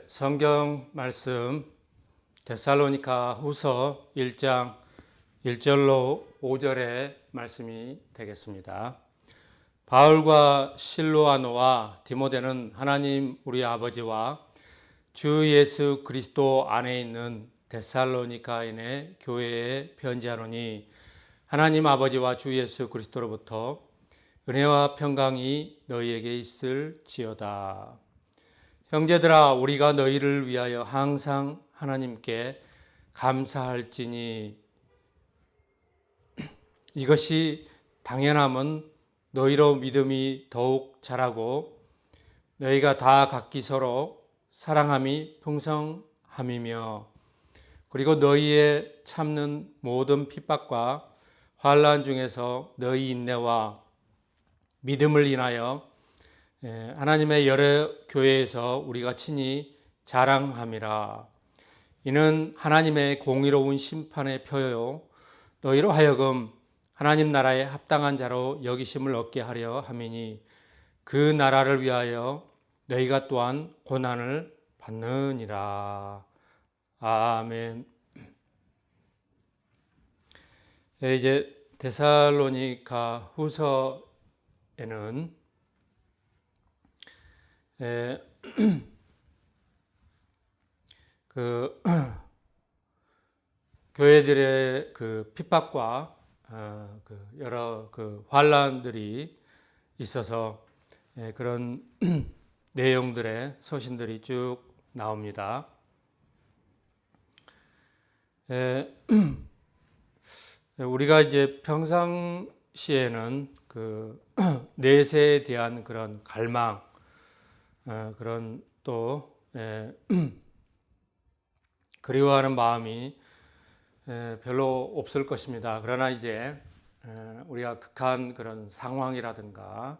성경 말씀 데살로니가 후서 1장 1절로 5절의 말씀이 되겠습니다. 바울과 실로아노와 디모데는 하나님 우리 아버지와 주 예수 그리스도 안에 있는 데살로니가인의 교회에 편지하노니 하나님 아버지와 주 예수 그리스도로부터 은혜와 평강이 너희에게 있을지어다. 형제들아, 우리가 너희를 위하여 항상 하나님께 감사할지니 이것이 당연함은 너희로 믿음이 더욱 자라고 너희가 다 각기 서로 사랑함이 풍성함이며, 그리고 너희의 참는 모든 핍박과 환난 중에서 너희 인내와 믿음을 인하여 하나님의 여러 교회에서 우리가 친히 자랑함이라. 이는 하나님의 공의로운 심판의 표요 너희로 하여금 하나님 나라에 합당한 자로 여기심을 얻게 하려 함이니 그 나라를 위하여 너희가 또한 고난을 받느니라. 아멘. 이제 데살로니가 후서에는 그 교회들의 그 핍박과 그 여러 그 환란들이 있어서 그런 내용들의 서신들이 쭉 나옵니다. 우리가 이제 평상시에는 그 내세에 대한 그런 갈망, 그런 또 그리워하는 마음이 별로 없을 것입니다. 그러나 이제 우리가 극한 그런 상황이라든가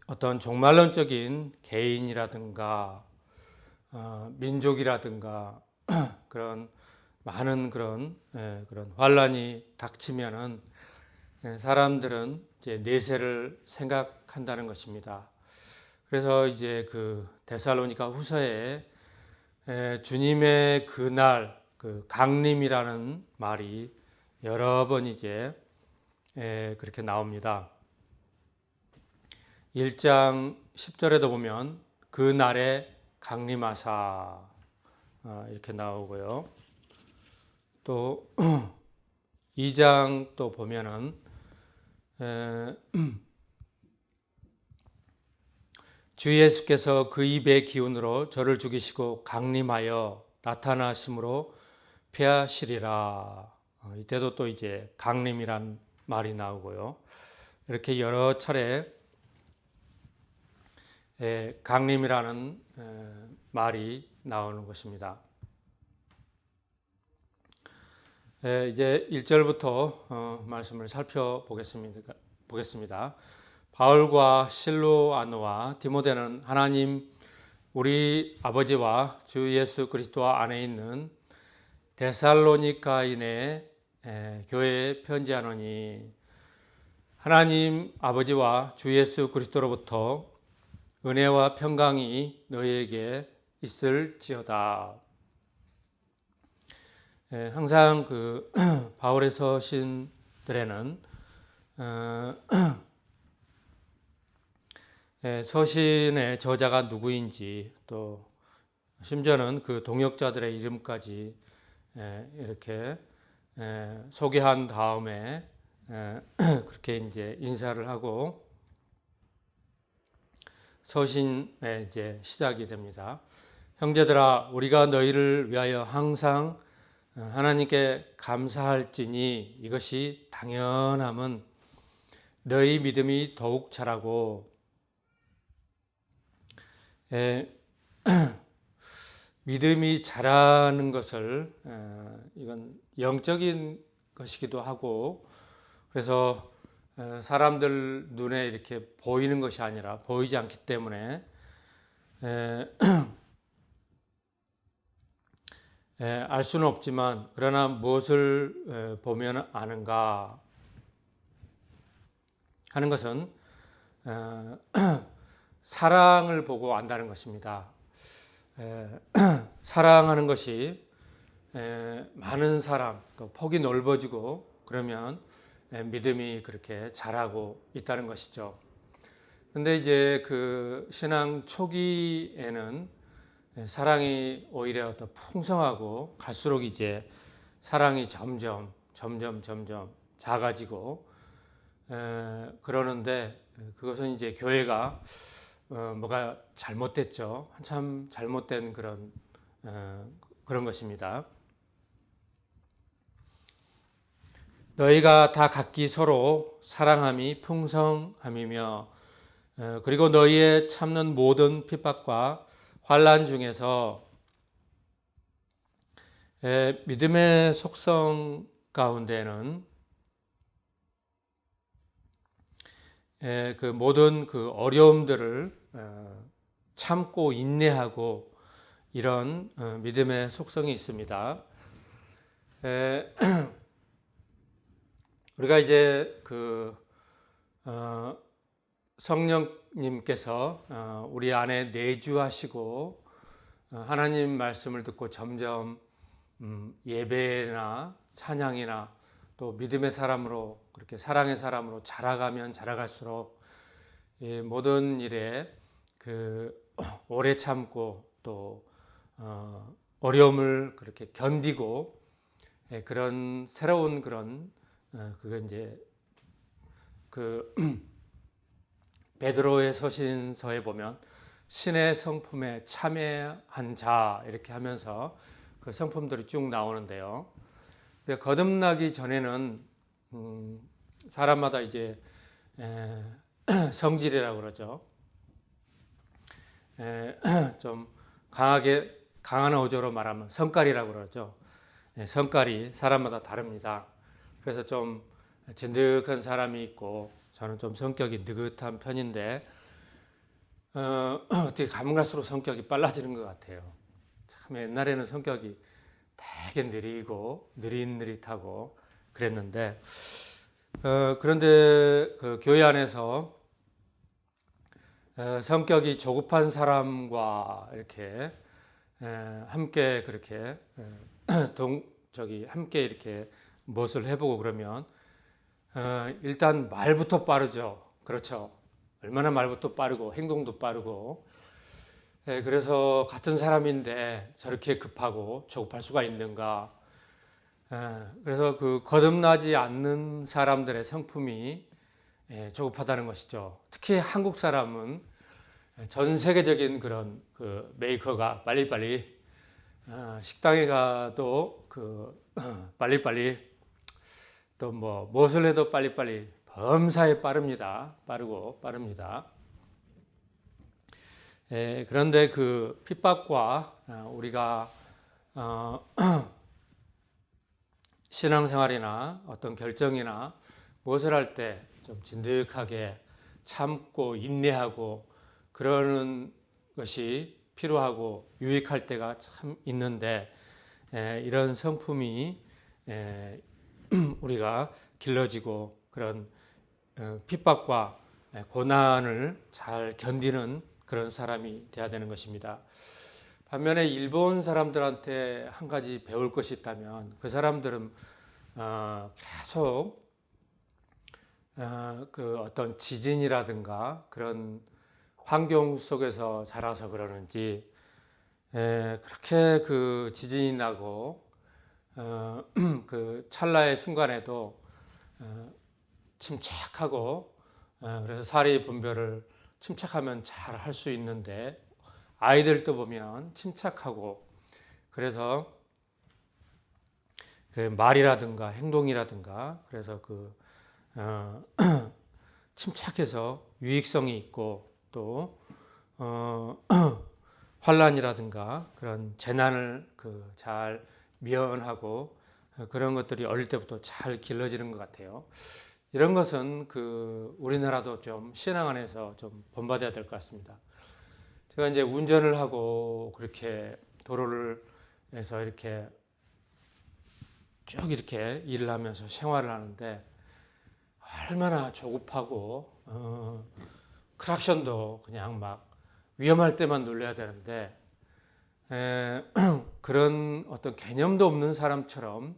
어떤 종말론적인 개인이라든가 민족이라든가 그런 많은 그런 환란이 닥치면은 사람들은 이제 내세를 생각한다는 것입니다. 그래서 이제 그 데살로니가 후서에 주님의 그날 그 강림이라는 말이 여러 번 이제 그렇게 나옵니다. 1장 10절에도 보면 그 날에 강림하사 이렇게 나오고요. 또 2장 또 보면은 주 예수께서 그 입의 기운으로 저를 죽이시고 강림하여 나타나심으로 피하시리라. 이때도 또 이제 강림이란 말이 나오고요. 이렇게 여러 차례 강림이라는 말이 나오는 것입니다. 이제 1절부터 말씀을 살펴보겠습니다. 바울과 실로아노와 디모데는 하나님 우리 아버지와 주 예수 그리스도 안에 있는 데살로니가인의 교회에 편지하노니 하나님 아버지와 주 예수 그리스도로부터 은혜와 평강이 너희에게 있을지어다. 항상 그 바울의 서신들에는 서신의 저자가 누구인지 또 심지어는 그 동역자들의 이름까지 이렇게 소개한 다음에 그렇게 이제 인사를 하고 서신에 이제 시작이 됩니다. 형제들아, 우리가 너희를 위하여 항상 하나님께 감사할지니 이것이 당연함은 너희 믿음이 더욱 자라고 믿음이 자라는 것을 이건 영적인 것이기도 하고, 그래서 사람들 눈에 이렇게 보이는 것이 아니라 보이지 않기 때문에 알 수는 없지만, 그러나 무엇을 보면 아는가 하는 것은 사랑을 보고 안다는 것입니다. 사랑하는 것이 많은 사람, 또 폭이 넓어지고 그러면 믿음이 그렇게 자라고 있다는 것이죠. 근데 이제 그 신앙 초기에는 사랑이 오히려 더 풍성하고 갈수록 이제 사랑이 점점 작아지고 그러는데 그것은 이제 교회가 뭐가 잘못됐죠. 한참 잘못된 그런 것입니다. 너희가 다 각기 서로 사랑함이 풍성함이며 그리고 너희의 참는 모든 핍박과 환난 중에서 믿음의 속성 가운데는 그 모든 그 어려움들을 참고 인내하고 이런 믿음의 속성이 있습니다. 우리가 이제 그 성령님께서 우리 안에 내주하시고 하나님 말씀을 듣고 점점 예배나 찬양이나 또 믿음의 사람으로 그렇게 사랑의 사람으로 자라가면 자라갈수록 모든 일에 그 오래 참고 또 어려움을 그렇게 견디고 그런 새로운 그거 이제 그 베드로의 서신서에 보면 신의 성품에 참여한 자 이렇게 하면서 그 성품들이 쭉 나오는데요. 거듭나기 전에는 사람마다 이제 성질이라고 그러죠. 좀 강한 어조로 말하면 성깔이라고 그러죠. 성깔이 사람마다 다릅니다. 그래서 좀 진득한 사람이 있고 저는 좀 성격이 느긋한 편인데 어떻게 가면 갈수록 성격이 빨라지는 것 같아요. 참 옛날에는 성격이 되게 느리고 느릿느릿하고 그랬는데 그런데 그 교회 안에서 성격이 조급한 사람과 이렇게 함께 그렇게 함께 이렇게 무엇을 해보고 그러면 일단 말부터 빠르죠. 그렇죠. 얼마나 말부터 빠르고 행동도 빠르고 그래서 같은 사람인데 저렇게 급하고 조급할 수가 있는가. 그래서 그 거듭나지 않는 사람들의 성품이 조급하다는 것이죠. 특히 한국 사람은 전 세계적인 그런 그 메이커가 빨리빨리 식당에 가도 그 빨리빨리 또 뭐 무엇을 해도 빨리빨리 범사에 빠릅니다. 빠릅니다. 그런데 그 핍박과 우리가 신앙생활이나 어떤 결정이나 무엇을 할 때 좀 진득하게 참고 인내하고 그러는 것이 필요하고 유익할 때가 참 있는데 이런 성품이 우리가 길러지고 그런 핍박과 고난을 잘 견디는 그런 사람이 되어야 되는 것입니다. 반면에 일본 사람들한테 한 가지 배울 것이 있다면 그 사람들은 계속 그 어떤 지진이라든가 그런 환경 속에서 자라서 그러는지 그렇게 그 지진이 나고 그 찰나의 순간에도 침착하고 그래서 사리 분별을 침착하면 잘 할 수 있는데 아이들도 보면 침착하고 그래서 그 말이라든가 행동이라든가 그래서 침착해서 유익성이 있고 또 환란이라든가 그런 재난을 잘 면하고 그런 것들이 어릴 때부터 잘 길러지는 것 같아요. 이런 것은 우리나라도 좀 신앙 안에서 좀 본받아야 될 것 같습니다. 제가 이제 운전을 하고 그렇게 도로를 해서 이렇게 쭉 이렇게 일을 하면서 생활을 하는데 얼마나 조급하고 크락션도 그냥 막 위험할 때만 눌러야 되는데 그런 어떤 개념도 없는 사람처럼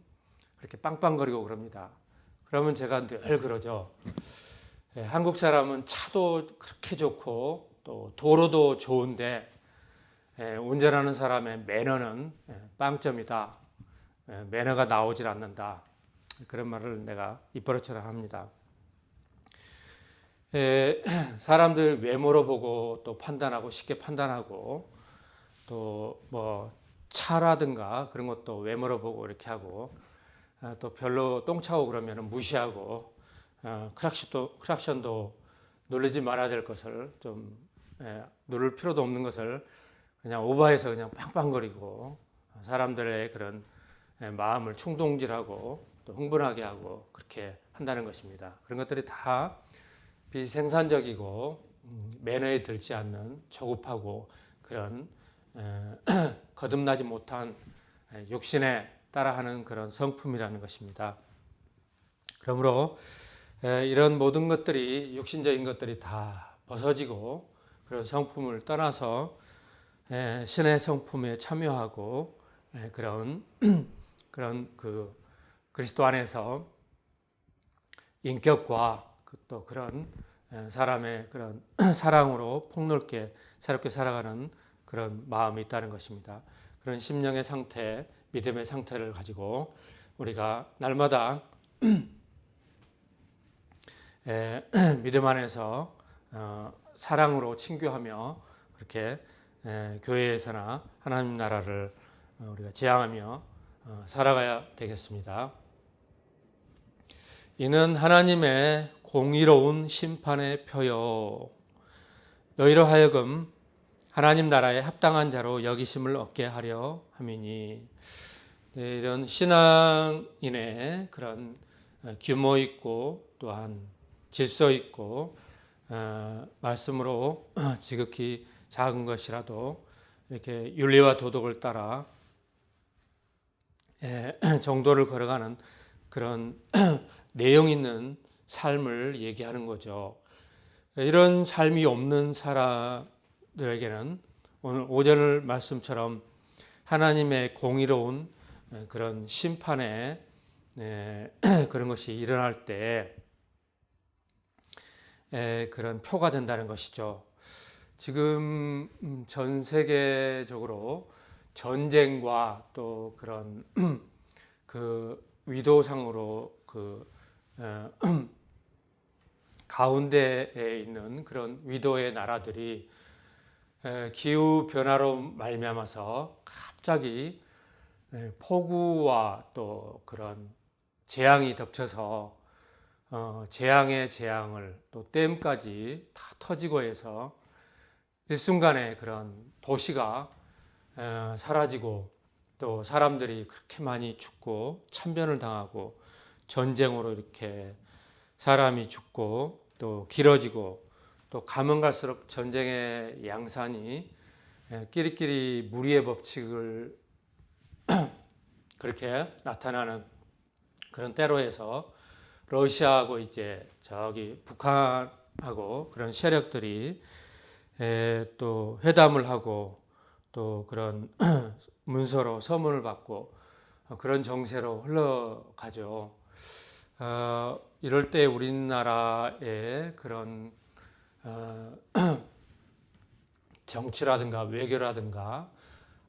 그렇게 빵빵거리고 그럽니다. 그러면 제가 늘 그러죠. 한국 사람은 차도 그렇게 좋고 또 도로도 좋은데 운전하는 사람의 매너는 빵점이다. 매너가 나오질 않는다. 그런 말을 내가 입버릇처럼 합니다. 사람들 외모로 보고 또 판단하고 쉽게 판단하고 또 뭐 차라든가 그런 것도 외모로 보고 이렇게 하고 또 별로 똥 차고 그러면 무시하고 크락션도 누르지 말아야 될 것을 좀 누를 필요도 없는 것을 그냥 오버해서 그냥 빵빵거리고 사람들의 그런 마음을 충동질하고 또 흥분하게 하고 그렇게 한다는 것입니다. 그런 것들이 다 비생산적이고 매너에 들지 않는 조급하고 그런 거듭나지 못한 욕심에 따라하는 그런 성품이라는 것입니다. 그러므로 이런 모든 것들이 육신적인 것들이 다 벗어지고 그런 성품을 떠나서 신의 성품에 참여하고 그런 그 그리스도 안에서 인격과 또 그런 사람의 그런 사랑으로 폭넓게 새롭게 살아가는 그런 마음이 있다는 것입니다. 그런 심령의 상태, 믿음의 상태를 가지고 우리가 날마다 믿음 안에서 사랑으로 친교하며 그렇게 교회에서나 하나님 나라를 우리가 지향하며 살아가야 되겠습니다. 이는 하나님의 공의로운 심판의 표요 너희로 하여금 하나님 나라에 합당한 자로 여기심을 얻게 하려 함이니. 이런 신앙인의 그런 규모 있고 또한 질서 있고 말씀으로 지극히 작은 것이라도 이렇게 윤리와 도덕을 따라 정도를 걸어가는 그런 내용 있는 삶을 얘기하는 거죠. 이런 삶이 없는 사람들에게는 오늘 오늘 말씀처럼 하나님의 공의로운 그런 심판에 그런 것이 일어날 때 그런 표가 된다는 것이죠. 지금 전 세계적으로 전쟁과 또 그런 그 위도상으로 그 가운데에 있는 그런 위도의 나라들이 기후 변화로 말미암아서 갑자기 폭우와 또 그런 재앙이 덮쳐서 재앙의 재앙을 또 댐까지 다 터지고 해서 일순간에 그런 도시가 사라지고 또 사람들이 그렇게 많이 죽고 참변을 당하고 전쟁으로 이렇게 사람이 죽고 또 길어지고 또 가면 갈수록 전쟁의 양산이 끼리끼리 무리의 법칙을 그렇게 나타나는 그런 때로에서 러시아하고 이제 저기 북한하고 그런 세력들이 또 회담을 하고 또 그런 문서로 서문을 받고 그런 정세로 흘러가죠. 이럴 때 우리나라의 그런 정치라든가 외교라든가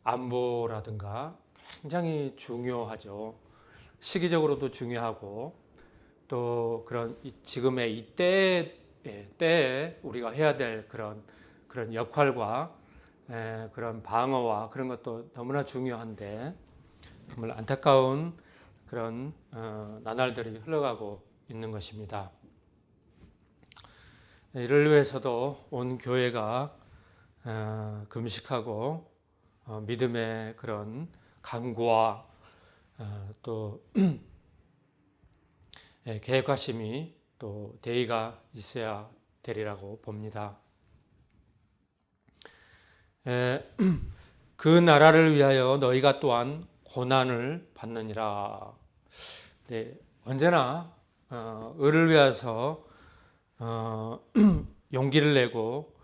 안보라든가 굉장히 중요하죠. 시기적으로도 중요하고 또 그런 지금의 이때에 우리가 해야 될 그런 역할과 그런 방어와 그런 것도 너무나 중요한데 정말 안타까운 그런 나날들이 흘러가고 있는 것입니다. 이를 위해서도 온 교회가 금식하고 믿음의 그런 강구와 또 계획하심이 또 대의가 있어야 되리라고 봅니다. 그 나라를 위하여 너희가 또한 고난을 받느니라. 네, 언제나 의를 위해서 용기를 내고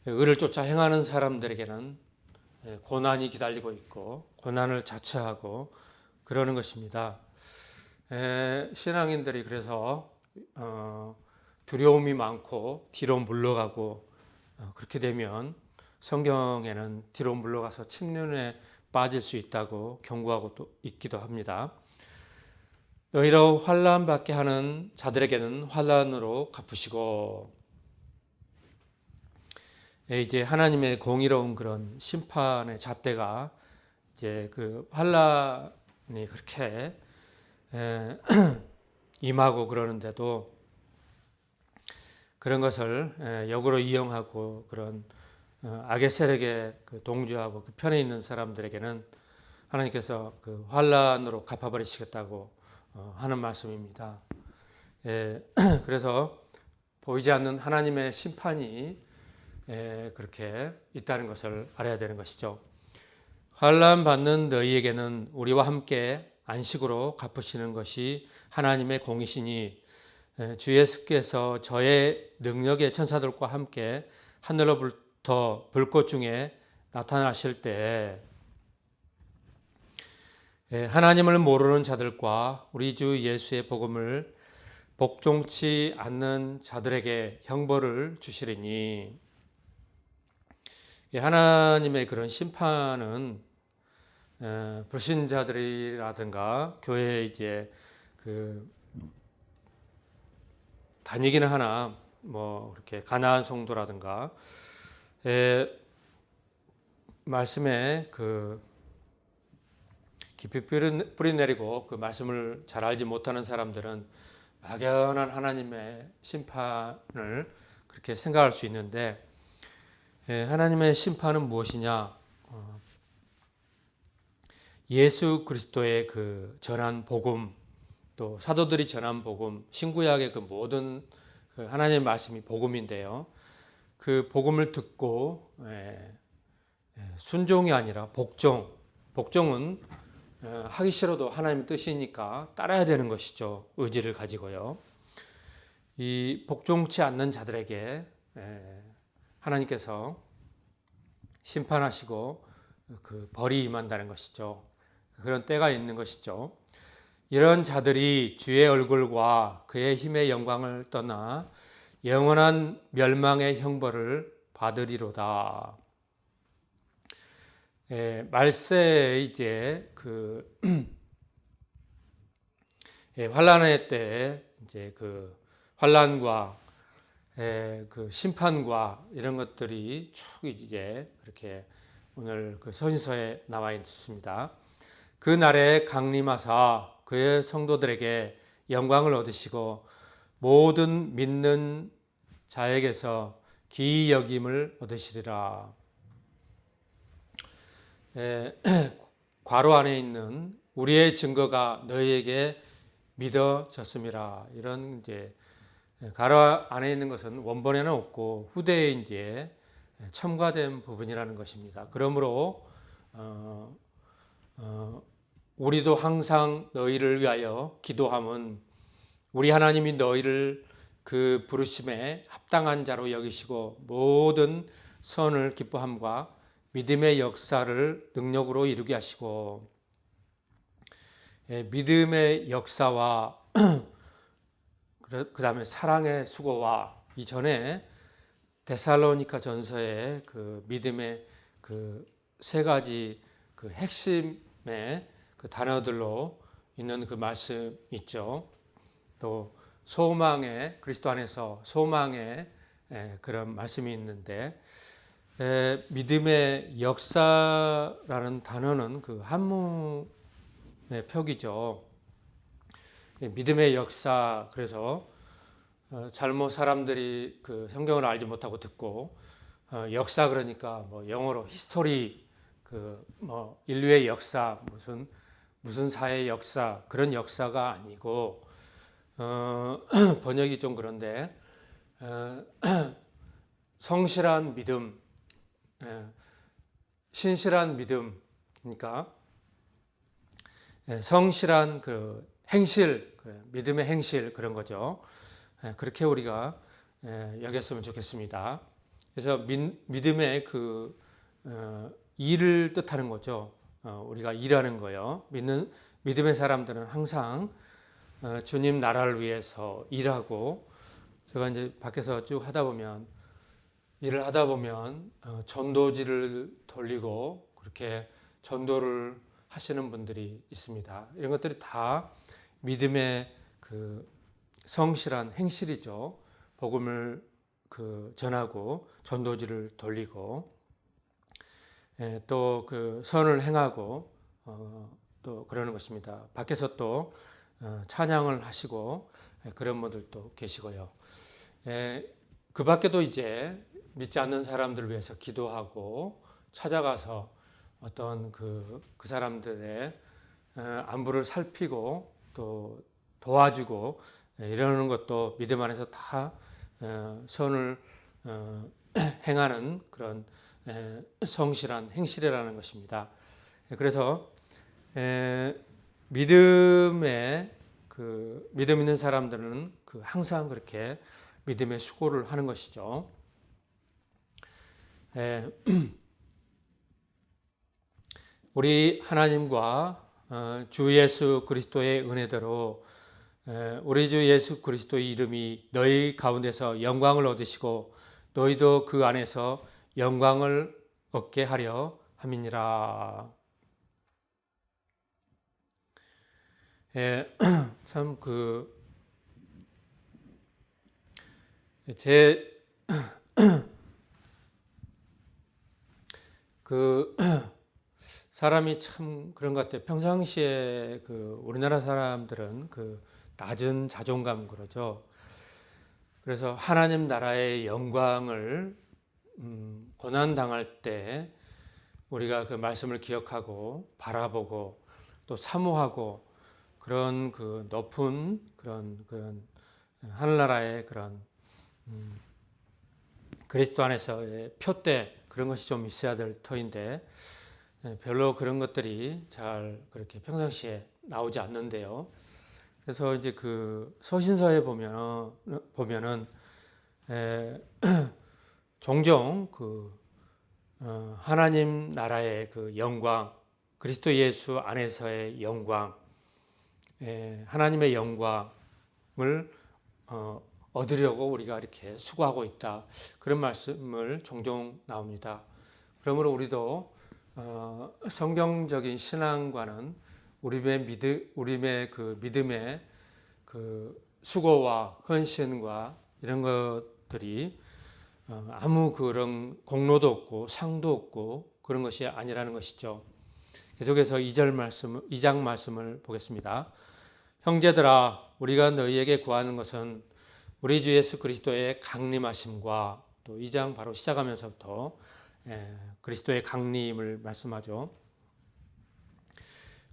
의를 쫓아 행하는 사람들에게는 고난이 기다리고 있고 고난을 자처하고 그러는 것입니다. 신앙인들이 그래서 두려움이 많고 뒤로 물러가고 그렇게 되면 성경에는 뒤로 물러가서 침륜에 빠질 수 있다고 경고하고 또 있기도 합니다. 너희로 환난 받게 하는 자들에게는 환난으로 갚으시고, 이제 하나님의 공의로운 그런 심판의 잣대가 이제 그 환난이 그렇게 임하고 그러는데도 그런 것을 역으로 이용하고 그런 악의 세력에 동조하고 그 편에 있는 사람들에게는 하나님께서 그 환난으로 갚아버리시겠다고 하는 말씀입니다. 그래서 보이지 않는 하나님의 심판이 그렇게 있다는 것을 알아야 되는 것이죠. 환난 받는 너희에게는 우리와 함께 안식으로 갚으시는 것이 하나님의 공이시니 주 예수께서 저의 능력의 천사들과 함께 하늘로부터 불꽃 중에 나타나실 때 하나님을 모르는 자들과 우리 주 예수의 복음을 복종치 않는 자들에게 형벌을 주시리니, 하나님의 그런 심판은 불신자들이라든가 교회에 이제 그 다니기는 하나 뭐 이렇게 가나안 성도라든가 말씀에 그 깊이 뿌리 내리고 그 말씀을 잘 알지 못하는 사람들은 막연한 하나님의 심판을 그렇게 생각할 수 있는데, 하나님의 심판은 무엇이냐? 예수 그리스도의 그 전한 복음, 또 사도들이 전한 복음, 신구약의 그 모든 그 하나님의 말씀이 복음인데요. 그 복음을 듣고 순종이 아니라 복종. 복종은 하기 싫어도 하나님의 뜻이니까 따라야 되는 것이죠. 의지를 가지고요. 이 복종치 않는 자들에게 하나님께서 심판하시고 그 벌이 임한다는 것이죠. 그런 때가 있는 것이죠. 이런 자들이 주의 얼굴과 그의 힘의 영광을 떠나 영원한 멸망의 형벌을 받으리로다. 말세에 이제 그 환란의 때 이제 그 환란과 그 심판과 이런 것들이 쭉 이제 그렇게 오늘 그 서신서에 나와 있습니다. 그 날에 강림하사 그의 성도들에게 영광을 얻으시고 모든 믿는 자에게서 기이 여김을 얻으시리라. 괄호 안에 있는 우리의 증거가 너희에게 믿어졌음이라. 이런 이제 괄호 안에 있는 것은 원본에는 없고 후대에 이제 첨가된 부분이라는 것입니다. 그러므로 우리도 항상 너희를 위하여 기도함은 우리 하나님이 너희를 그 부르심에 합당한 자로 여기시고 모든 선을 기뻐함과 믿음의 역사를 능력으로 이루게 하시고, 믿음의 역사와 그 다음에 사랑의 수고와 이전에 데살로니가 전서의 그 믿음의 그 세 가지 그 핵심의 그 단어들로 있는 그 말씀 있죠. 또 소망의 그리스도 안에서 소망의 그런 말씀이 있는데, 믿음의 역사라는 단어는 그 한문의 표기죠. 믿음의 역사, 그래서 잘못 사람들이 그 성경을 알지 못하고 듣고 역사 그러니까 뭐 영어로 히스토리, 그 뭐 인류의 역사, 무슨 사회의 역사, 그런 역사가 아니고 번역이 좀 그런데 성실한 믿음, 신실한 믿음, 그러니까 성실한 그 행실, 믿음의 행실, 그런 거죠. 그렇게 우리가 여겼으면 좋겠습니다. 그래서 믿음의 그 일을 뜻하는 거죠. 우리가 일하는 거요. 믿음의 사람들은 항상 주님 나라를 위해서 일하고, 제가 이제 밖에서 쭉 일을 하다 보면 전도지를 돌리고 그렇게 전도를 하시는 분들이 있습니다. 이런 것들이 다 믿음의 그 성실한 행실이죠. 복음을 전하고 전도지를 돌리고, 또 그 선을 행하고 또 그러는 것입니다. 밖에서 또 찬양을 하시고 그런 분들도 계시고요. 그 밖에도 이제 믿지 않는 사람들을 위해서 기도하고 찾아가서 어떤 그 사람들의 안부를 살피고 또 도와주고 이러는 것도 믿음 안에서 다 선을 행하는 그런 성실한 행실이라는 것입니다. 그래서 믿음 있는 사람들은 항상 그렇게 믿음의 수고를 하는 것이죠. 우리 하나님과 주 예수 그리스도의 은혜대로 우리 주 예수 그리스도의 이름이 너희 가운데서 영광을 얻으시고 너희도 그 안에서 영광을 얻게 하려 함이니라. 참 사람이 참 그런 것 같아요. 평상시에 우리나라 사람들은 낮은 자존감 그러죠. 그래서 하나님 나라의 영광을 고난 당할 때 우리가 그 말씀을 기억하고 바라보고 또 사모하고 그런 높은 그런 하늘나라의 그런 그리스도 안에서의 표대 그런 것이 좀 있어야 될 터인데 별로 그런 것들이 잘 그렇게 평상시에 나오지 않는데요. 그래서 이제 서신서에 보면은 종종 하나님 나라의 영광, 그리스도 예수 안에서의 영광, 하나님의 영광을 얻으려고 우리가 이렇게 수고하고 있다. 그런 말씀을 종종 나옵니다. 그러므로 우리도 성경적인 신앙과는 우리의 믿음의 수고와 헌신과 이런 것들이 아무 그런 공로도 없고 상도 없고 그런 것이 아니라는 것이죠. 계속해서 2장 말씀을 보겠습니다. 형제들아, 우리가 너희에게 구하는 것은 우리 주 예수 그리스도의 강림하심과, 또 2장 바로 시작하면서부터 그리스도의 강림을 말씀하죠.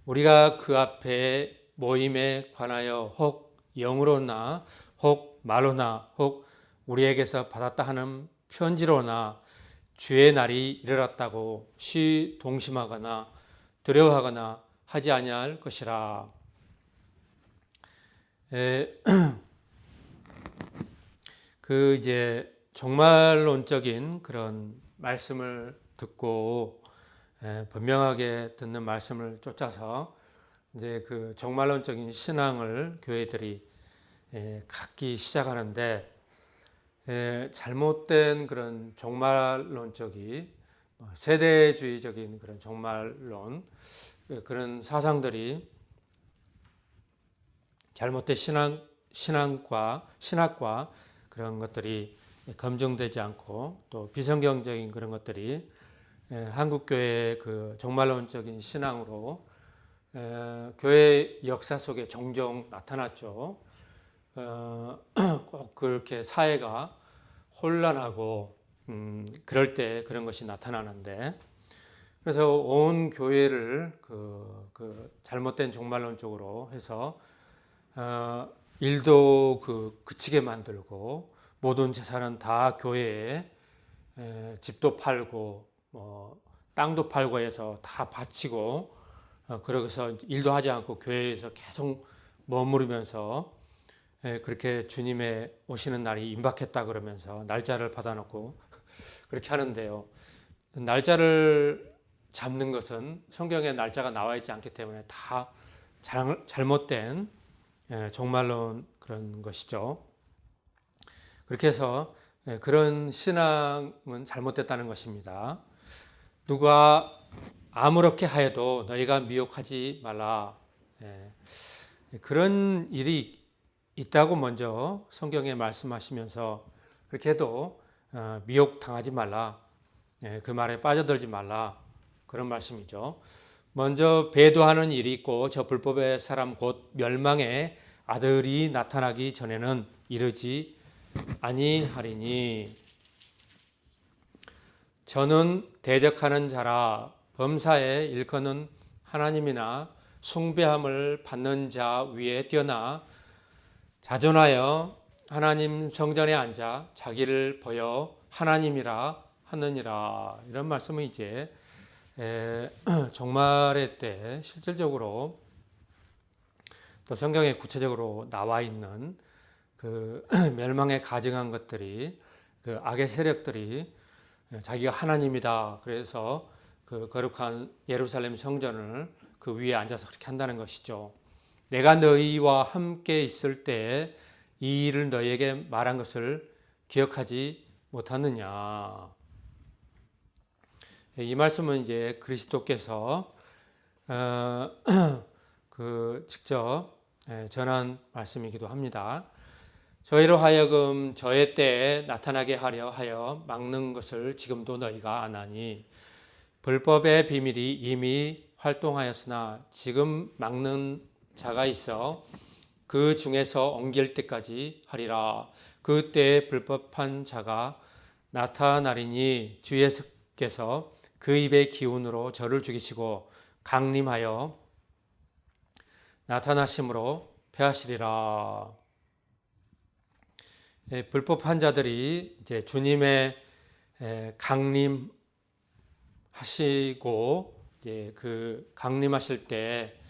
우리가 그 앞에 모임에 관하여 혹 영으로나 혹 말로나 혹 우리에게서 받았다 하는 편지로나 주의 날이 이르렀다고 동심하거나 두려워하거나 하지 아니할 것이라. 이제 종말론적인 그런 말씀을 듣고 분명하게 듣는 말씀을 쫓아서 이제 종말론적인 신앙을 교회들이 갖기 시작하는데, 잘못된 그런 종말론적인 세대주의적인 그런 종말론 그런 사상들이 잘못된 신학과 그런 것들이 검증되지 않고 또 비성경적인 그런 것들이 한국 교회의 종말론적인 신앙으로 교회 역사 속에 종종 나타났죠. 꼭 그렇게 사회가 혼란하고 그럴 때 그런 것이 나타나는데, 그래서 온 교회를 잘못된 종말론 쪽으로 해서 일도 그치게 만들고 모든 재산은 다 교회에 집도 팔고 땅도 팔고 해서 다 바치고 그러고서 일도 하지 않고 교회에서 계속 머무르면서 그렇게 주님의 오시는 날이 임박했다 그러면서 날짜를 받아놓고 그렇게 하는데요. 날짜를 잡는 것은 성경에 날짜가 나와 있지 않기 때문에 다 잘못된 종말론 그런 것이죠. 그렇게 해서 그런 신앙은 잘못됐다는 것입니다. 누가 아무렇게 하여도 너희가 미혹하지 말라. 그런 일이 있다고 먼저 성경에 말씀하시면서 그렇게 해도 미혹당하지 말라. 그 말에 빠져들지 말라. 그런 말씀이죠. 먼저 배도하는 일이 있고 저 불법의 사람 곧 멸망의 아들이 나타나기 전에는 이르지 아니하리니 저는 대적하는 자라 범사에 일컫는 하나님이나 숭배함을 받는 자 위에 뛰어나 자존하여 하나님 성전에 앉아 자기를 보여 하나님이라 하느니라. 이런 말씀은 이제 종말의 때 실질적으로 또 성경에 구체적으로 나와 있는 그 멸망에 가증한 것들이 그 악의 세력들이 자기가 하나님이다. 그래서 그 거룩한 예루살렘 성전을 그 위에 앉아서 그렇게 한다는 것이죠. 내가 너희와 함께 있을 때 이 일을 너희에게 말한 것을 기억하지 못하느냐. 이 말씀은 이제 그리스도께서 직접 전한 말씀이기도 합니다. 저희로 하여금 저의 때에 나타나게 하려 하여 막는 것을 지금도 너희가 아나니 불법의 비밀이 이미 활동하였으나 지금 막는 자가 있어 그 중에서 옮길 때까지 하리라. 그때에 불법한 자가 나타나리니 주 예수께서 그 입의 기운으로 저를 죽이시고 강림하여 나타나심으로 패하시리라. 불법한 자들이 이제 주님의 강림하시고 이제 그 강림하실 때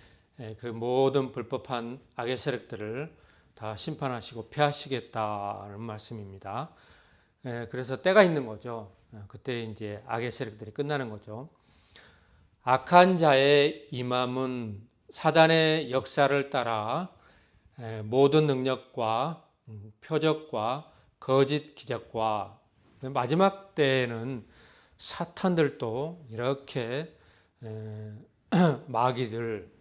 그 모든 불법한 악의 세력들을 다 심판하시고 패하시겠다는 말씀입니다. 그래서 때가 있는 거죠. 그때 이제 악의 세력들이 끝나는 거죠. 악한 자의 임함은 사단의 역사를 따라 모든 능력과 표적과 거짓 기적과 마지막 때에는 사탄들도 이렇게 마귀들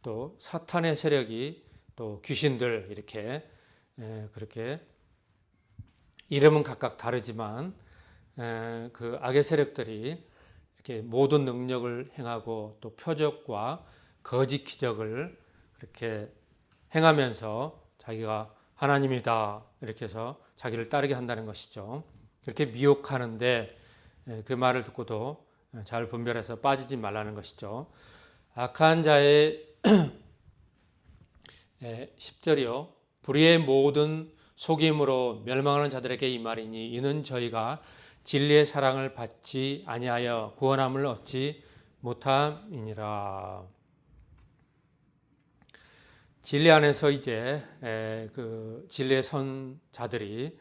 또 사탄의 세력이 또 귀신들 이렇게 그렇게 이름은 각각 다르지만 그 악의 세력들이 이렇게 모든 능력을 행하고 또 표적과 거짓 기적을 그렇게 행하면서 자기가 하나님이다 이렇게 해서 자기를 따르게 한다는 것이죠. 그렇게 미혹하는데 그 말을 듣고도 잘 분별해서 빠지지 말라는 것이죠. 악한 자의 10절이요. 불의의 모든 속임으로 멸망하는 자들에게 이 말이니 이는 저희가 진리의 사랑을 받지 아니하여 구원함을 얻지 못함이니라. 진리 안에서 이제 그 진리의 선자들이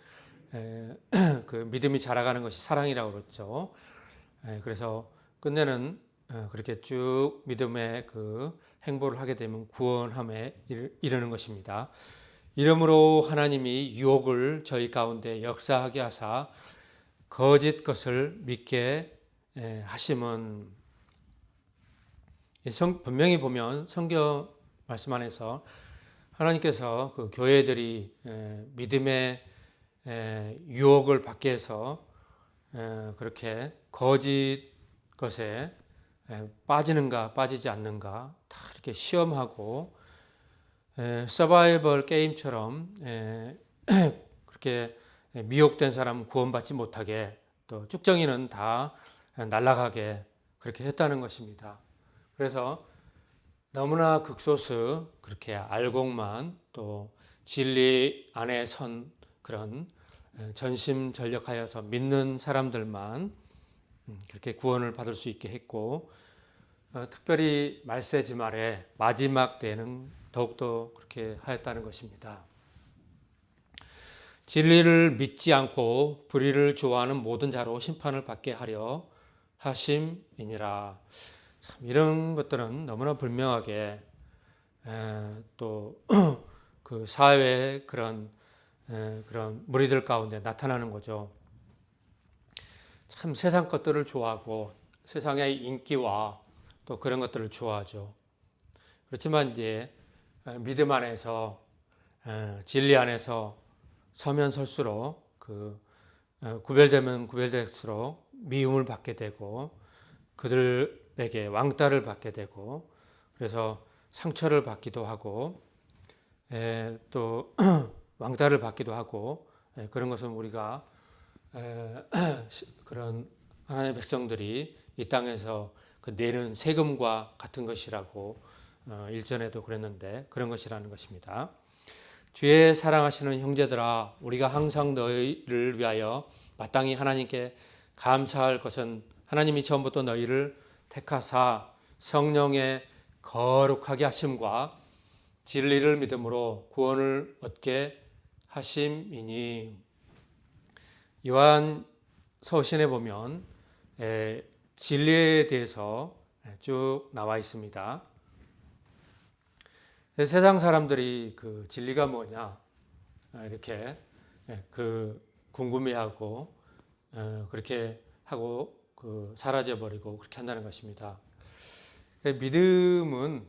그 믿음이 자라가는 것이 사랑이라고 그랬죠. 그래서 끝내는 그렇게 쭉 믿음의 그 행보를 하게 되면 구원함에 이르는 것입니다. 이러므로 하나님이 유혹을 저희 가운데 역사하게 하사 거짓 것을 믿게 하심은 분명히 보면 성경 말씀 안에서 하나님께서 그 교회들이 믿음의 유혹을 받게 해서 그렇게 거짓 것에 빠지는가 빠지지 않는가 다 이렇게 시험하고 서바이벌 게임처럼 그렇게 미혹된 사람 구원받지 못하게 또 쭉정이는 다 날아가게 그렇게 했다는 것입니다. 그래서 너무나 극소수 그렇게 알곡만 또 진리 안에 선 그런 전심전력하여서 믿는 사람들만 그렇게 구원을 받을 수 있게 했고 특별히 말세지 말에 마지막 때는 더욱더 그렇게 하였다는 것입니다. 진리를 믿지 않고 불의를 좋아하는 모든 자로 심판을 받게 하려 하심이니라. 참 이런 것들은 너무나 분명하게 또 그 사회의 그런 무리들 가운데 나타나는 거죠. 참 세상 것들을 좋아하고 세상의 인기와 또 그런 것들을 좋아하죠. 그렇지만 이제 믿음 안에서 진리 안에서 서면 설수록 구별되면 구별될수록 미움을 받게 되고 그들에게 왕따를 받게 되고 그래서 상처를 받기도 하고 또 왕따를 받기도 하고 그런 것은 우리가 그런 하나님의 백성들이 이 땅에서 내는 세금과 같은 것이라고 일전에도 그랬는데 그런 것이라는 것입니다. 주의 사랑하시는 형제들아, 우리가 항상 너희를 위하여 마땅히 하나님께 감사할 것은 하나님이 처음부터 너희를 택하사 성령의 거룩하게 하심과 진리를 믿음으로 구원을 얻게 하심이니. 요한 서신에 보면 진리에 대해서 쭉 나와 있습니다. 세상 사람들이 그 진리가 뭐냐 이렇게 궁금해하고 그렇게 하고 사라져 버리고 그렇게 한다는 것입니다. 믿음은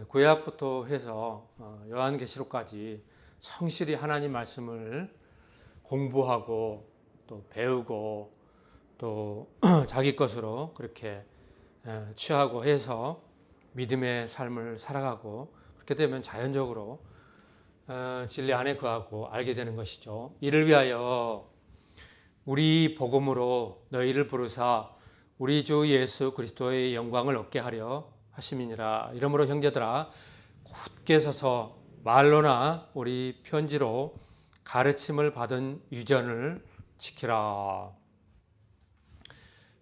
구약부터 해서 요한계시록까지 성실히 하나님 말씀을 공부하고 또 배우고 또 자기 것으로 그렇게 취하고 해서 믿음의 삶을 살아가고 그렇게 되면 자연적으로 진리 안에 거하고 알게 되는 것이죠. 이를 위하여 우리 복음으로 너희를 부르사 우리 주 예수 그리스도의 영광을 얻게 하려 하심이니라. 이러므로 형제들아 굳게 서서 말로나 우리 편지로 가르침을 받은 유전을 지키라.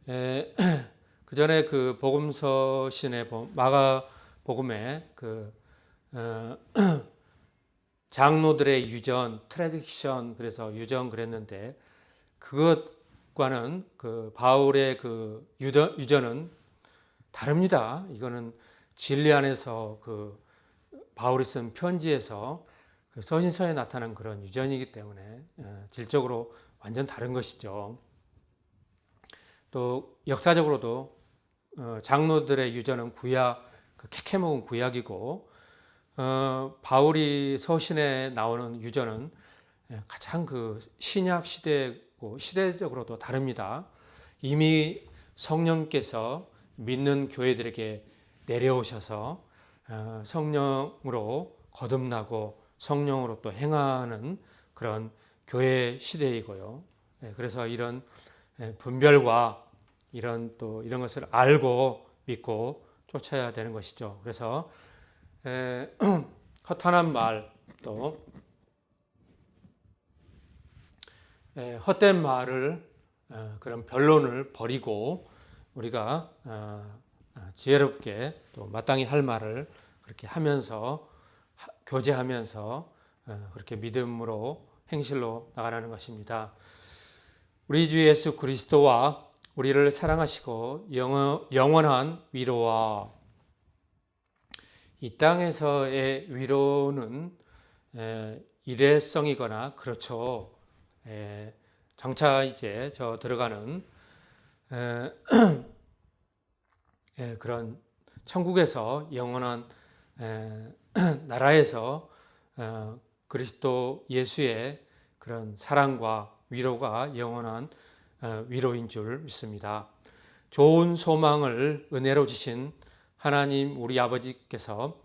그 전에 그 복음서신의 마가복음에 장로들의 유전, 트래디션 그래서 유전 그랬는데 그것과는 바울의 유전은 다릅니다. 이거는 진리 안에서 바울이 쓴 편지에서 서신서에 나타난 그런 유전이기 때문에 질적으로 완전 다른 것이죠. 또 역사적으로도 장로들의 유전은 구약, 캐캐먹은 구약이고 바울이 서신에 나오는 유전은 가장 신약 시대고 시대적으로도 다릅니다. 이미 성령께서 믿는 교회들에게 내려오셔서 성령으로 거듭나고 성령으로 또 행하는 그런 교회 시대이고요. 그래서 이런 분별과 이런 것을 알고 믿고 쫓아야 되는 것이죠. 그래서 허탄한 말 또 헛된 말을 그런 변론을 버리고 우리가 지혜롭게 또 마땅히 할 말을 그렇게 하면서 교제하면서 그렇게 믿음으로 행실로 나가라는 것입니다. 우리 주 예수 그리스도와 우리를 사랑하시고 영원한 위로와 이 땅에서의 위로는 일회성이거나 그렇죠. 장차 이제 들어가는 그런 천국에서 영원한 나라에서 그리스도 예수의 그런 사랑과 위로가 영원한 위로인 줄 믿습니다. 좋은 소망을 은혜로 주신 하나님 우리 아버지께서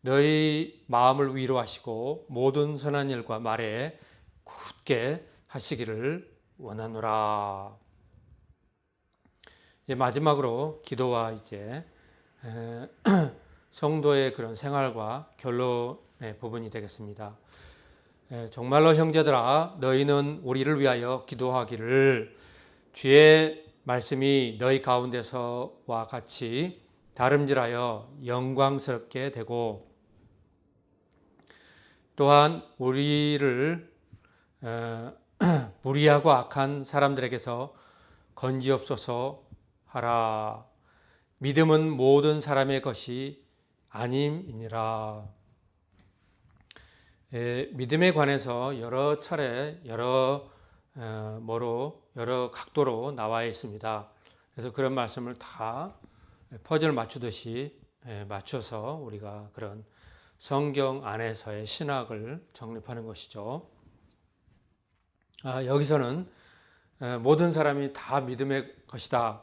너희 마음을 위로하시고 모든 선한 일과 말에 굳게 하시기를 원하노라. 이제 마지막으로 기도와 이제 성도의 그런 생활과 결론의 부분이 되겠습니다. 정말로 형제들아 너희는 우리를 위하여 기도하기를 주의 말씀이 너희 가운데서와 같이 다름질하여 영광스럽게 되고 또한 우리를 무리하고 악한 사람들에게서 건지옵소서 하라. 믿음은 모든 사람의 것이 아님이니라. 믿음에 관해서 여러 차례 여러 각도로 나와 있습니다. 그래서 그런 말씀을 다 퍼즐 맞추듯이 맞춰서 우리가 그런 성경 안에서의 신학을 정립하는 것이죠. 여기서는 모든 사람이 다 믿음의 것이다.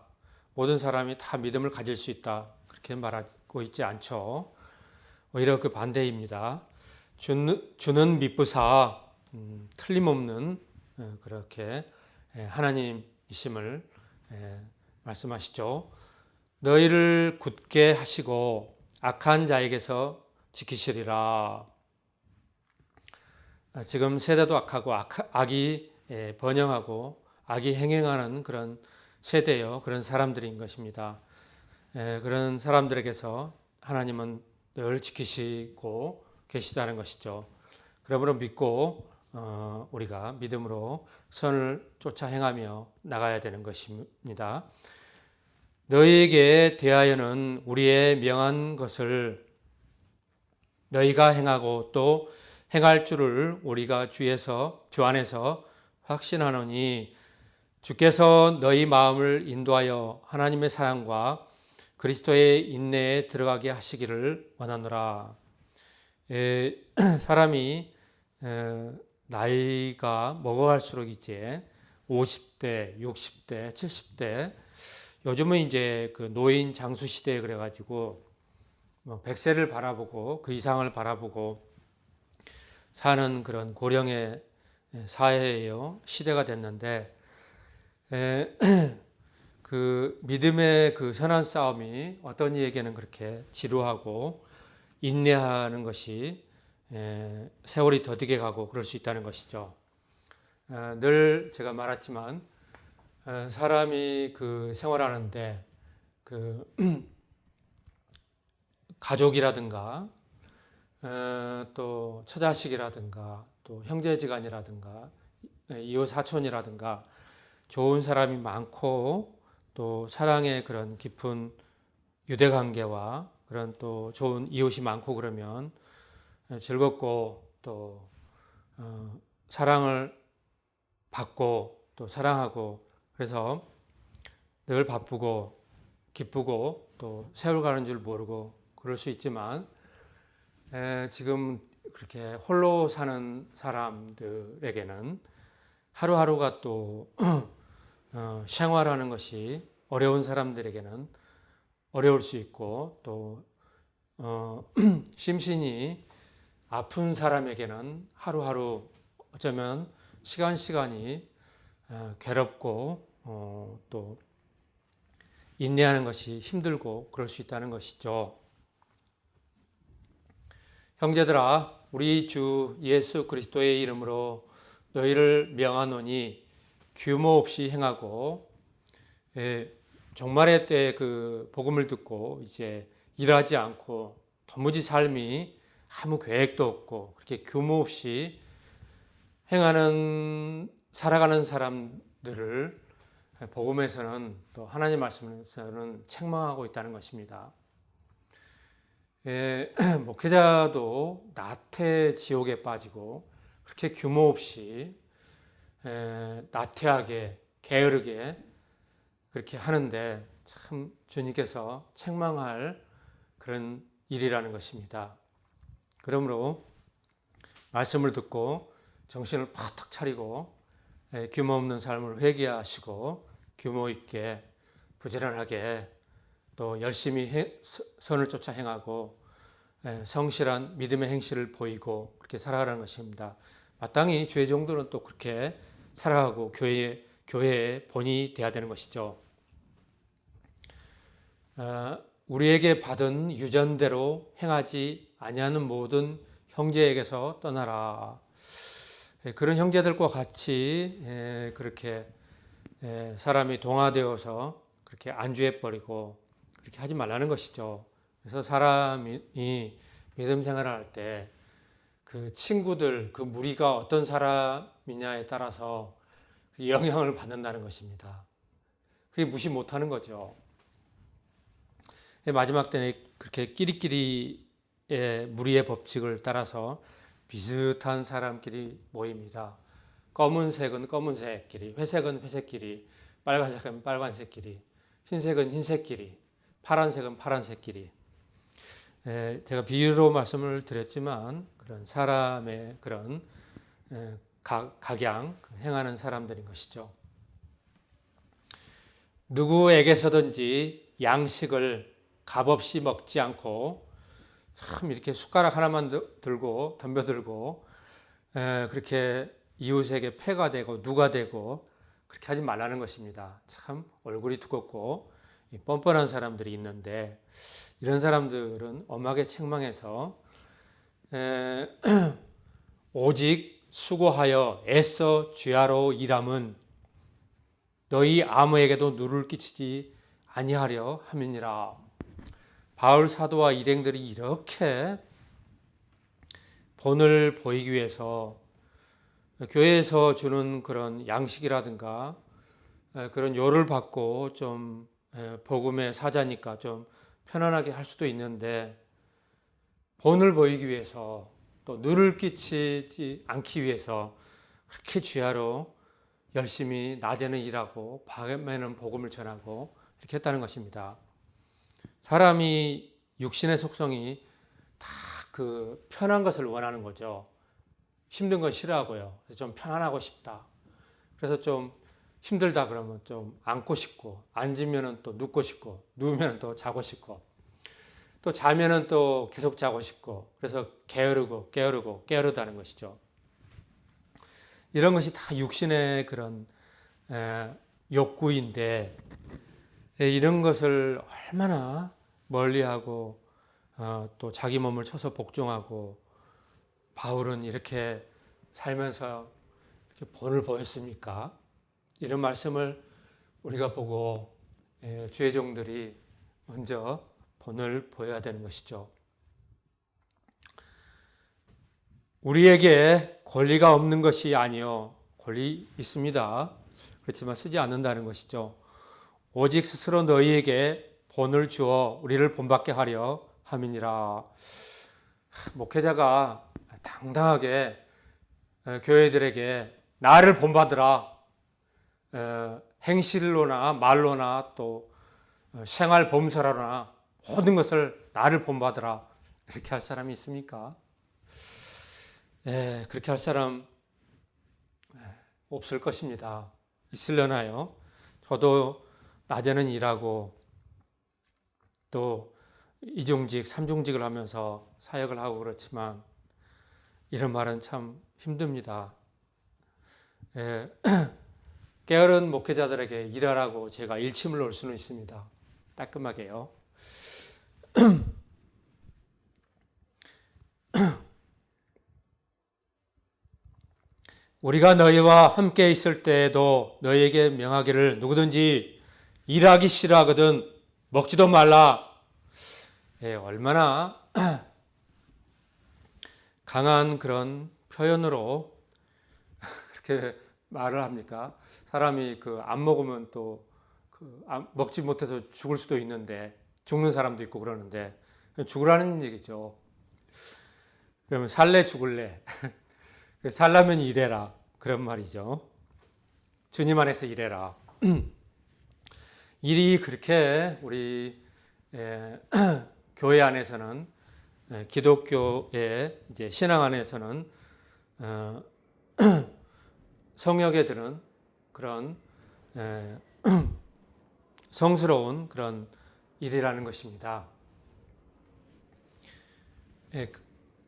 모든 사람이 다 믿음을 가질 수 있다. 그렇게 말하고 있지 않죠. 오히려 그 반대입니다. 주는 미쁘사 틀림없는 그렇게 하나님이심을 말씀하시죠. 너희를 굳게 하시고 악한 자에게서 지키시리라. 지금 세대도 악하고 악이 번영하고 악이 행행하는 그런 세대요, 그런 사람들인 것입니다. 그런 사람들에게서 하나님은 늘 지키시고 계시다는 것이죠. 그러므로 믿고 우리가 믿음으로 선을 쫓아 행하며 나가야 되는 것입니다. 너희에게 대하여는 우리의 명한 것을 너희가 행하고 또 행할 줄을 우리가 주 안에서 확신하노니 주께서 너희 마음을 인도하여 하나님의 사랑과 그리스도의 인내에 들어가게 하시기를 원하노라. 사람이 나이가 먹어갈수록 이제 50대, 60대, 70대, 요즘은 이제 그 노인 장수 시대에 그래가지고 100세를 바라보고 그 이상을 바라보고 사는 그런 고령의 사회예요. 시대가 됐는데 그 믿음의 그 선한 싸움이 어떤 이에게는 그렇게 지루하고 인내하는 것이 세월이 더디게 가고 그럴 수 있다는 것이죠. 늘 제가 말했지만 사람이 그 생활하는데 그 가족이라든가 또 처자식이라든가 또 형제지간이라든가 이웃 사촌이라든가 좋은 사람이 많고 또 사랑의 그런 깊은 유대관계와 그런 또 좋은 이웃이 많고 그러면 즐겁고 또 사랑을 받고 또 사랑하고 그래서 늘 바쁘고 기쁘고 또 세월 가는 줄 모르고 그럴 수 있지만 지금 그렇게 홀로 사는 사람들에게는 하루하루가 또 생활하는 것이 어려운 사람들에게는 어려울 수 있고 또 심신이 아픈 사람에게는 하루하루 어쩌면 시간이 괴롭고 또 인내하는 것이 힘들고 그럴 수 있다는 것이죠. 형제들아, 우리 주 예수 그리스도의 이름으로 너희를 명하노니 규모 없이 행하고 종말의 때 그 복음을 듣고 이제 일하지 않고 도무지 삶이 아무 계획도 없고 그렇게 규모 없이 살아가는 사람들을 복음에서는 또 하나님 말씀에서는 책망하고 있다는 것입니다. 목회자도 나태 지옥에 빠지고 그렇게 규모 없이 나태하게 게으르게 그렇게 하는데 참 주님께서 책망할 그런 일이라는 것입니다. 그러므로 말씀을 듣고 정신을 바짝 차리고 규모 없는 삶을 회개하시고 규모 있게 부지런하게 또 열심히 선을 쫓아 행하고 성실한 믿음의 행실을 보이고 그렇게 살아가는 것입니다. 마땅히 주의 종들은 또 그렇게 살아가고 교회의 본이 되어야 되는 것이죠. 우리에게 받은 유전대로 행하지 아니하는 모든 형제에게서 떠나라. 그런 형제들과 같이 그렇게 사람이 동화되어서 그렇게 안주해버리고 그렇게 하지 말라는 것이죠. 그래서 사람이 믿음 생활을 할 때 그 친구들, 그 무리가 어떤 사람이 미냐에 따라서 영향을 받는다는 것입니다. 그게 무시 못하는 거죠. 마지막 때는 그렇게 끼리끼리의 무리의 법칙을 따라서 비슷한 사람끼리 모입니다. 검은색은 검은색끼리, 회색은 회색끼리, 빨간색은 빨간색끼리, 흰색은 흰색끼리, 파란색은 파란색끼리. 제가 비유로 말씀을 드렸지만 그런 사람의 그런 각양 행하는 사람들인 것이죠. 누구에게서든지 양식을 값없이 먹지 않고 참 이렇게 숟가락 하나만 들고 덤벼들고 그렇게 이웃에게 패가 되고 누가 되고 그렇게 하지 말라는 것입니다. 참 얼굴이 두껍고 뻔뻔한 사람들이 있는데 이런 사람들은 엄하게 책망해서 오직 수고하여 애써 죄하러 일함은 너희 아무에게도 누를 끼치지 아니하려 함이니라. 바울 사도와 일행들이 이렇게 본을 보이기 위해서 교회에서 주는 그런 양식이라든가 그런 요를 받고 좀 복음의 사자니까 좀 편안하게 할 수도 있는데 본을 보이기 위해서 또 누를 끼치지 않기 위해서 그렇게 죄하러 열심히 낮에는 일하고 밤에는 복음을 전하고 이렇게 했다는 것입니다. 사람이 육신의 속성이 다 그 편한 것을 원하는 거죠. 힘든 건 싫어하고요. 그래서 좀 편안하고 싶다. 그래서 좀 힘들다 그러면 좀 앉고 싶고, 앉으면 또 눕고 싶고, 누우면 또 자고 싶고, 또 자면은 또 계속 자고 싶고, 그래서 게으르다는 것이죠. 이런 것이 다 육신의 그런 욕구인데, 이런 것을 얼마나 멀리하고 또 자기 몸을 쳐서 복종하고 바울은 이렇게 살면서 이렇게 본을 보였습니까? 이런 말씀을 우리가 보고 주의 종들이 먼저 본을 보여야 되는 것이죠. 우리에게 권리가 없는 것이 아니요 권리 있습니다. 그렇지만 쓰지 않는다는 것이죠. 오직 스스로 너희에게 본을 주어 우리를 본받게 하려 함이니라. 목회자가 당당하게 교회들에게 나를 본받으라, 행실로나 말로나 또 생활 범설하거나 모든 것을 나를 본받으라, 이렇게 할 사람이 있습니까? 그렇게 할 사람 없을 것입니다. 있으려나요? 저도 낮에는 일하고 또 이중직, 삼중직을 하면서 사역을 하고 그렇지만 이런 말은 참 힘듭니다. 게으른 목회자들에게 일하라고 제가 일침을 놓을 수는 있습니다. 따끔하게요. 우리가 너희와 함께 있을 때에도 너희에게 명하기를 누구든지 일하기 싫어하거든 먹지도 말라. 얼마나 강한 그런 표현으로 그렇게 말을 합니까? 사람이 안 먹으면 또 먹지 못해서 죽을 수도 있는데 죽는 사람도 있고 그러는데 죽으라는 얘기죠. 그러면 살래 죽을래? 살려면 일해라, 그런 말이죠. 주님 안에서 일해라. 일이 그렇게 우리 교회 안에서는, 기독교의 이제 신앙 안에서는 성역에 드는 그런 성스러운 그런 일이라는 것입니다.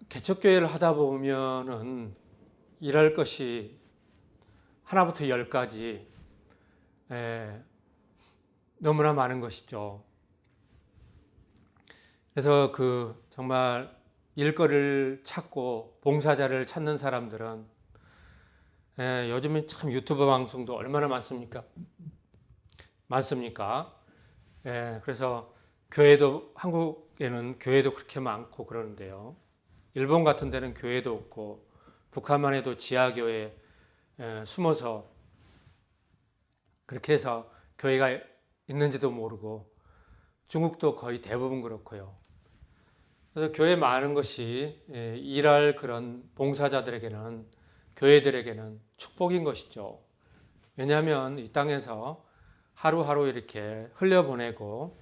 개척교회를 하다 보면은 일할 것이 하나부터 10까지 너무나 많은 것이죠. 그래서 정말 일거리를 찾고 봉사자를 찾는 사람들은 요즘에 참 유튜브 방송도 얼마나 많습니까? 그래서 교회도, 한국에는 교회도 그렇게 많고 그러는데요. 일본 같은 데는 교회도 없고 북한만 해도 지하교회 숨어서 그렇게 해서 교회가 있는지도 모르고, 중국도 거의 대부분 그렇고요. 그래서 교회 많은 것이 일할 그런 봉사자들에게는, 교회들에게는 축복인 것이죠. 왜냐하면 이 땅에서 하루하루 이렇게 흘려보내고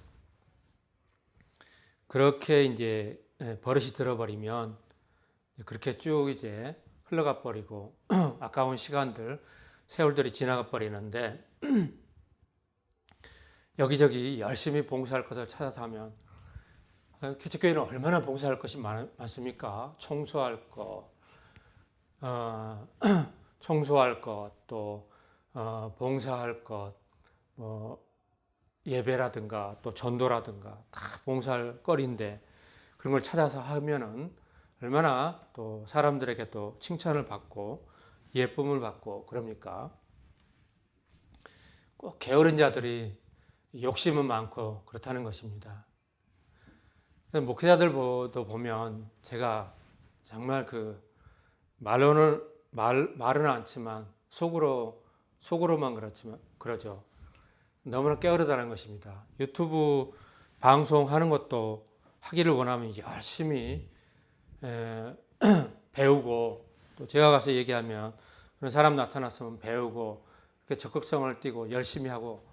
그렇게 이제 버릇이 들어버리면 그렇게 쭉 이제 흘러가 버리고 아까운 시간들, 세월들이 지나가 버리는데, 여기저기 열심히 봉사할 것을 찾아서 하면, 개척교회는 얼마나 봉사할 것이 많습니까? 청소할 것, 청소할 것, 또 봉사할 것, 뭐 예배라든가 또 전도라든가 다 봉사할 거리인데, 그런 걸 찾아서 하면은 얼마나 또 사람들에게 또 칭찬을 받고 예쁨을 받고 그럽니까? 꼭 게으른 자들이 욕심은 많고 그렇다는 것입니다. 목회자들도 보면 제가 정말 말은 않지만 속으로만 그러죠. 너무나 게으르다는 것입니다. 유튜브 방송하는 것도 하기를 원하면 열심히 배우고, 또 제가 가서 얘기하면 그런 사람 나타났으면 배우고, 이렇게 적극성을 띠고 열심히 하고,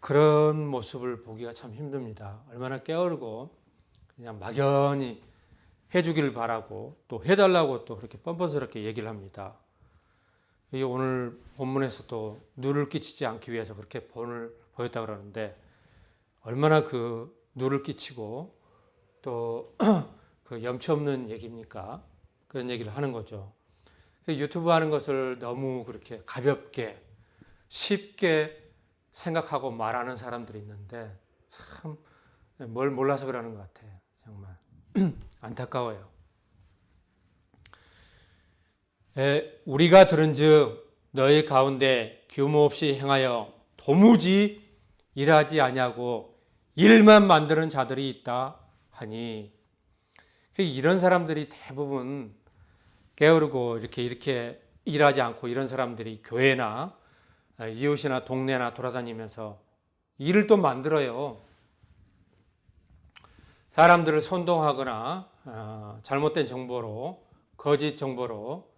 그런 모습을 보기가 참 힘듭니다. 얼마나 게으르고 그냥 막연히 해주기를 바라고, 또 해달라고 또 그렇게 뻔뻔스럽게 얘기를 합니다. 이게 오늘 본문에서도 누를 끼치지 않기 위해서 그렇게 본을 보였다 그러는데, 얼마나 누를 끼치고 또 그 염치 없는 얘기입니까? 그런 얘기를 하는 거죠. 유튜브 하는 것을 너무 그렇게 가볍게 쉽게 생각하고 말하는 사람들이 있는데, 참 뭘 몰라서 그러는 것 같아요. 정말 안타까워요. 우리가 들은즉 너희 가운데 규모 없이 행하여 도무지 일하지 아니하고 일만 만드는 자들이 있다 하니, 이런 사람들이 대부분 게으르고 이렇게 일하지 않고, 이런 사람들이 교회나 이웃이나 동네나 돌아다니면서 일을 또 만들어요. 사람들을 선동하거나 잘못된 정보로, 거짓 정보로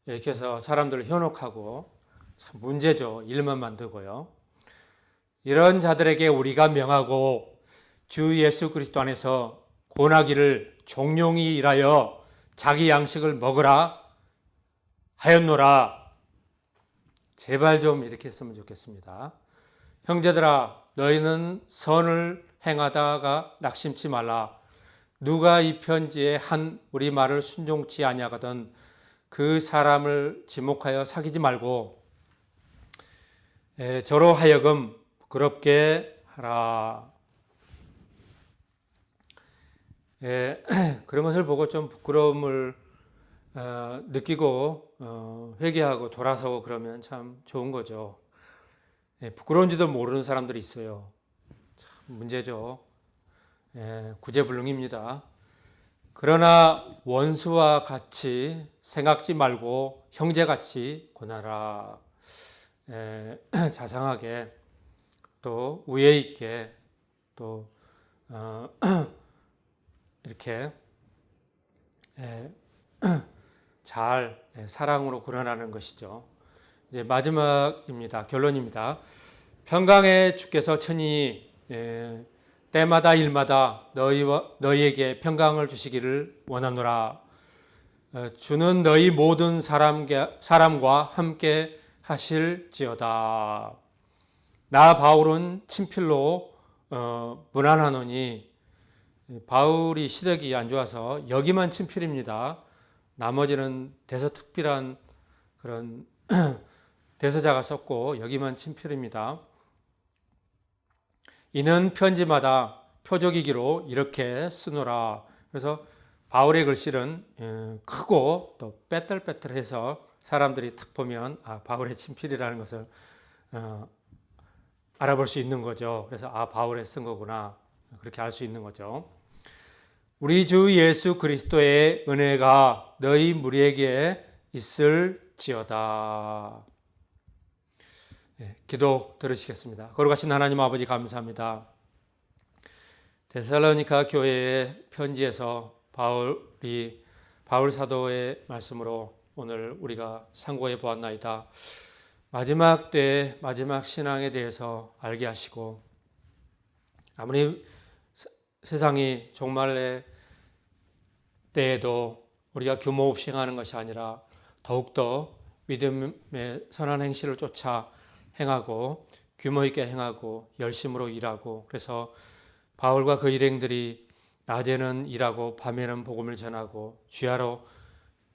이렇게 해서 사람들을 현혹하고, 참 문제죠. 일만 만들고요. 이런 자들에게 우리가 명하고 주 예수 그리스도 안에서 고나기를 종용이 일하여 자기 양식을 먹으라 하였노라. 제발 좀 이렇게 했으면 좋겠습니다. 형제들아, 너희는 선을 행하다가 낙심치 말라. 누가 이 편지에 한 우리 말을 순종치 아니하거든 그 사람을 지목하여 사귀지 말고 저로 하여금 부끄럽게 하라. 그런 것을 보고 좀 부끄러움을 느끼고 회개하고 돌아서고 그러면 참 좋은 거죠. 부끄러운지도 모르는 사람들이 있어요. 참 문제죠. 구제불능입니다. 그러나 원수와 같이 생각지 말고 형제같이 권하라. 자상하게 또 우애 있게 또 이렇게 잘 사랑으로 권하라는 것이죠. 이제 마지막입니다. 결론입니다. 평강의 주께서 친히 때마다 일마다 너희에게 평강을 주시기를 원하노라. 주는 너희 모든 사람과 함께 하실지어다. 나 바울은 친필로 문안하노니, 바울이 시력이 안 좋아서 여기만 친필입니다. 나머지는 대서특필한 그런 대서자가 썼고 여기만 친필입니다. 이는 편지마다 표적이기로 이렇게 쓰노라. 그래서 바울의 글씨는 크고 또 빼뚤빼뚤해서 사람들이 탁 보면 바울의 친필이라는 것을 알아볼 수 있는 거죠. 그래서 바울의 쓴 거구나, 그렇게 알 수 있는 거죠. 우리 주 예수 그리스도의 은혜가 너희 무리에게 이룰지어다. 기도 들으시겠습니다. 거룩하신 하나님 아버지 감사합니다. 데살로니가 교회의 편지에서 바울 사도의 말씀으로 오늘 우리가 상고해 보았나이다. 마지막 때의 마지막 신앙에 대해서 알게 하시고, 아무리 세상이 종말의 때에도 우리가 규모 없이 행하는 것이 아니라 더욱더 믿음의 선한 행실을 쫓아 행하고 규모 있게 행하고 열심으로 일하고, 그래서 바울과 그 일행들이 낮에는 일하고 밤에는 복음을 전하고 주야로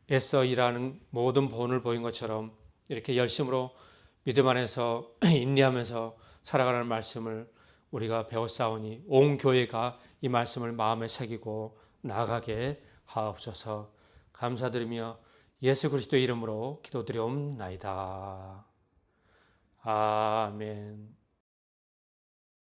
애써 일하는 모든 본을 보인 것처럼 이렇게 열심으로 믿음 안에서 인내하면서 살아가는 말씀을 우리가 배웠사오니 온 교회가 이 말씀을 마음에 새기고 나아가게 하옵소서. 감사드리며 예수 그리스도의 이름으로 기도드리옵나이다. 아멘.